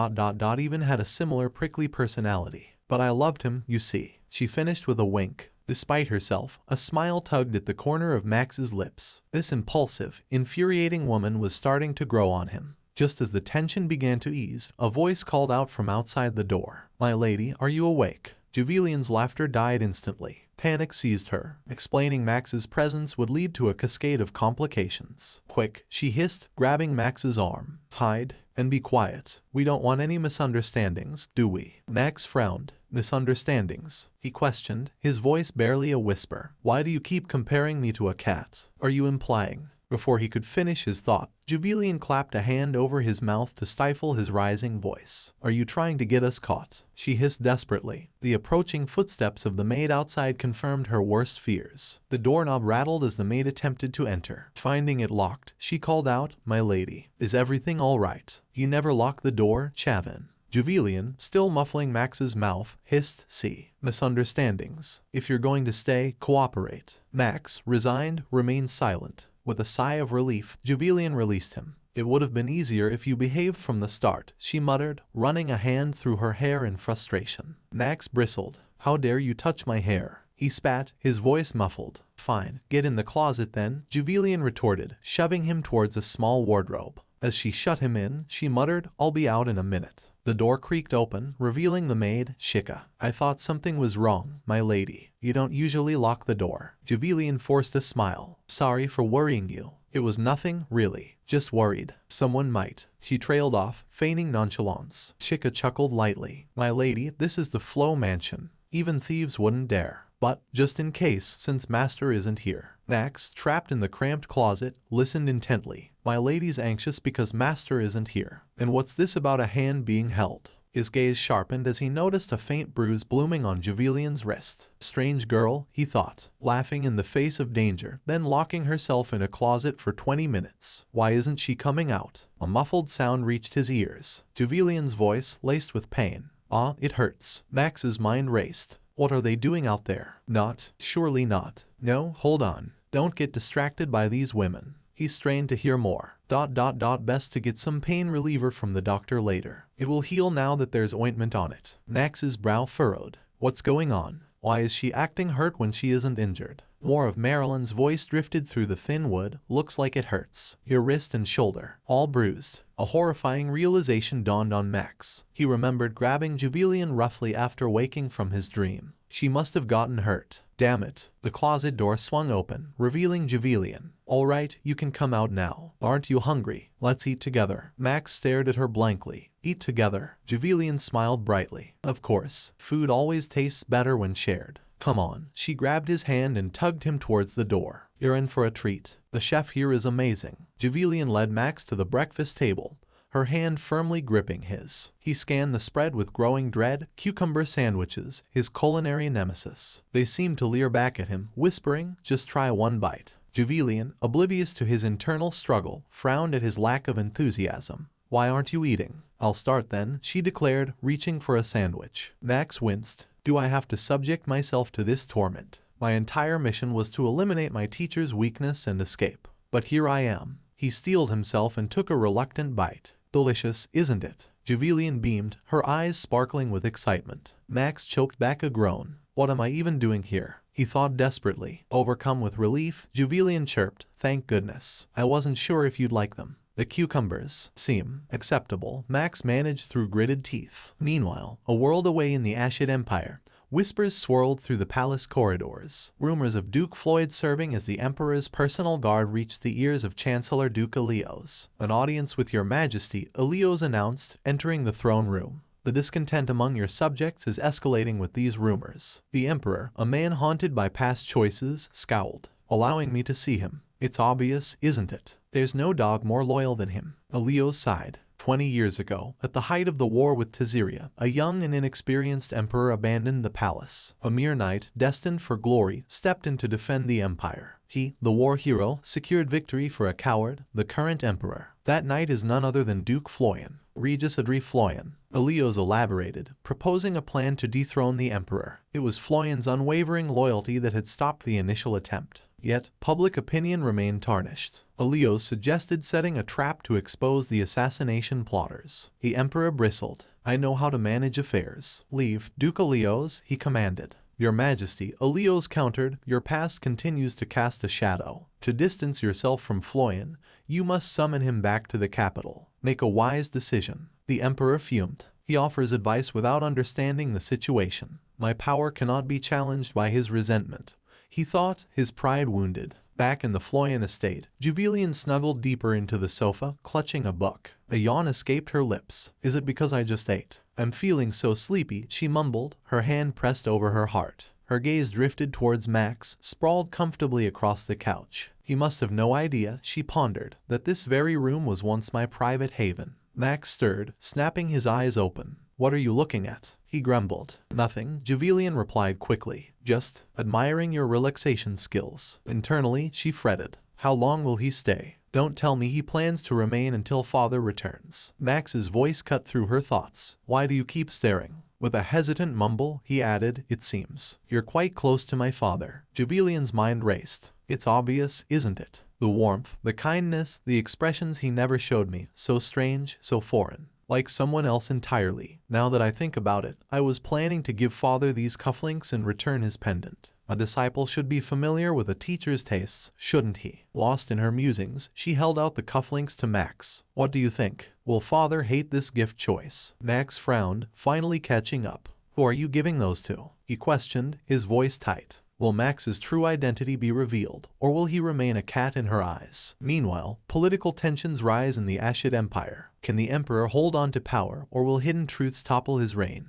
even had a similar prickly personality. But I loved him, you see," she finished with a wink. Despite herself, a smile tugged at the corner of Max's lips. This impulsive, infuriating woman was starting to grow on him. Just as the tension began to ease, a voice called out from outside the door. "My lady, are you awake?" Jubilian's laughter died instantly. Panic seized her. Explaining Max's presence would lead to a cascade of complications. "Quick," she hissed, grabbing Max's arm. "Hide and be quiet. We don't want any misunderstandings, do we?" Max frowned. "Misunderstandings?" he questioned, his voice barely a whisper. "Why do you keep comparing me to a cat? Are you implying?" Before he could finish his thought, Jubilian clapped a hand over his mouth to stifle his rising voice. "Are you trying to get us caught?" she hissed desperately. The approaching footsteps of the maid outside confirmed her worst fears. The doorknob rattled as the maid attempted to enter. Finding it locked, she called out, "My lady, is everything all right? You never lock the door, Chavin." Jubilian, still muffling Max's mouth, hissed, "See, misunderstandings. If you're going to stay, cooperate." Max, resigned, remained silent. With a sigh of relief, Jubilian released him. "It would have been easier if you behaved from the start," she muttered, running a hand through her hair in frustration. Max bristled. "How dare you touch my hair?" he spat, his voice muffled. "Fine, get in the closet then," Jubilian retorted, shoving him towards a small wardrobe. As she shut him in, she muttered, "I'll be out in a minute." The door creaked open, revealing the maid, Shika. "I thought something was wrong, my lady. You don't usually lock the door." Jubilian forced a smile. "Sorry for worrying you." "It was nothing, really. Just worried someone might." She trailed off, feigning nonchalance. Shika chuckled lightly. "My lady, this is the Flow Mansion. Even thieves wouldn't dare. But, just in case, since Master isn't here." Max, trapped in the cramped closet, listened intently. "My lady's anxious because Master isn't here. And what's this about a hand being held?" His gaze sharpened as he noticed a faint bruise blooming on Jubilian's wrist. "Strange girl," he thought, laughing in the face of danger, then locking herself in a closet for 20 minutes. "Why isn't she coming out?" A muffled sound reached his ears. Jubilian's voice, laced with pain. "Ah, it hurts." Max's mind raced. What are they doing out there? Not, surely not. No, hold on. Don't get distracted by these women. He strained to hear more. Best to get some pain reliever from the doctor later. It will heal now that there's ointment on it. Max's brow furrowed. What's going on? Why is she acting hurt when she isn't injured? More of Marilyn's voice drifted through the thin wood. Looks like it hurts. Your wrist and shoulder, all bruised. A horrifying realization dawned on Max. He remembered grabbing Jubilian roughly after waking from his dream. She must have gotten hurt. Damn it. The closet door swung open, revealing Jubilian. "All right, you can come out now. Aren't you hungry? Let's eat together." Max stared at her blankly. "Eat together?" Jubilian smiled brightly. "Of course. Food always tastes better when shared. Come on." She grabbed his hand and tugged him towards the door. "You're in for a treat. The chef here is amazing." Jubilian led Max to the breakfast table, her hand firmly gripping his. He scanned the spread with growing dread. Cucumber sandwiches, his culinary nemesis. They seemed to leer back at him, whispering, "Just try one bite." Jubilian, oblivious to his internal struggle, frowned at his lack of enthusiasm. "Why aren't you eating?" "I'll start then," she declared, reaching for a sandwich. Max winced. "Do I have to subject myself to this torment? My entire mission was to eliminate my teacher's weakness and escape. But here I am." He steeled himself and took a reluctant bite. "Delicious, isn't it?" Jubilian beamed, her eyes sparkling with excitement. Max choked back a groan. "What am I even doing here?" he thought desperately. Overcome with relief, Jubilian chirped, "Thank goodness. I wasn't sure if you'd like them." "The cucumbers seem acceptable," Max managed through gritted teeth. Meanwhile, a world away in the Ashid Empire, whispers swirled through the palace corridors. Rumors of Duke Floyd serving as the Emperor's personal guard reached the ears of Chancellor Duke Elios. "An audience with your majesty," Elios announced, entering the throne room. "The discontent among your subjects is escalating with these rumors." The Emperor, a man haunted by past choices, scowled. "Allowing me to see him. It's obvious, isn't it? There's no dog more loyal than him." Elios sighed. 20 years ago, at the height of the war with Taziria, a young and inexperienced emperor abandoned the palace. A mere knight, destined for glory, stepped in to defend the empire. He, the war hero, secured victory for a coward, the current emperor. That knight is none other than Duke Floyan, Regis Adri Floyan. Ilios elaborated, proposing a plan to dethrone the emperor. It was Floyan's unwavering loyalty that had stopped the initial attempt. Yet, public opinion remained tarnished. Ilios suggested setting a trap to expose the assassination plotters. The emperor bristled. I know how to manage affairs. Leave, Duke Ilios, he commanded. Your Majesty, Ilios countered, your past continues to cast a shadow. To distance yourself from Floyan, you must summon him back to the capital. Make a wise decision. The emperor fumed. He offers advice without understanding the situation. My power cannot be challenged by his resentment. He thought, his pride wounded. Back in the Floyan estate, Juvelian snuggled deeper into the sofa, clutching a book. A yawn escaped her lips. Is it because I just ate? I'm feeling so sleepy, she mumbled, her hand pressed over her heart. Her gaze drifted towards Max, sprawled comfortably across the couch. He must have no idea, she pondered, that this very room was once my private haven. Max stirred, snapping his eyes open. What are you looking at? He grumbled. Nothing, Juvelian replied quickly. Just admiring your relaxation skills. Internally, she fretted. How long will he stay? Don't tell me he plans to remain until father returns. Max's voice cut through her thoughts. Why do you keep staring? With a hesitant mumble, he added, it seems. You're quite close to my father. Juvelian's mind raced. It's obvious, isn't it? The warmth, the kindness, the expressions he never showed me. So strange, so foreign. Like someone else entirely. Now that I think about it, I was planning to give father these cufflinks and return his pendant. A disciple should be familiar with a teacher's tastes, shouldn't he? Lost in her musings, she held out the cufflinks to Max. What do you think? Will father hate this gift choice? Max frowned, finally catching up. Who are you giving those to? He questioned, his voice tight. Will Max's true identity be revealed, or will he remain a cat in her eyes? Meanwhile, political tensions rise in the Ashid Empire. Can the emperor hold on to power, or will hidden truths topple his reign?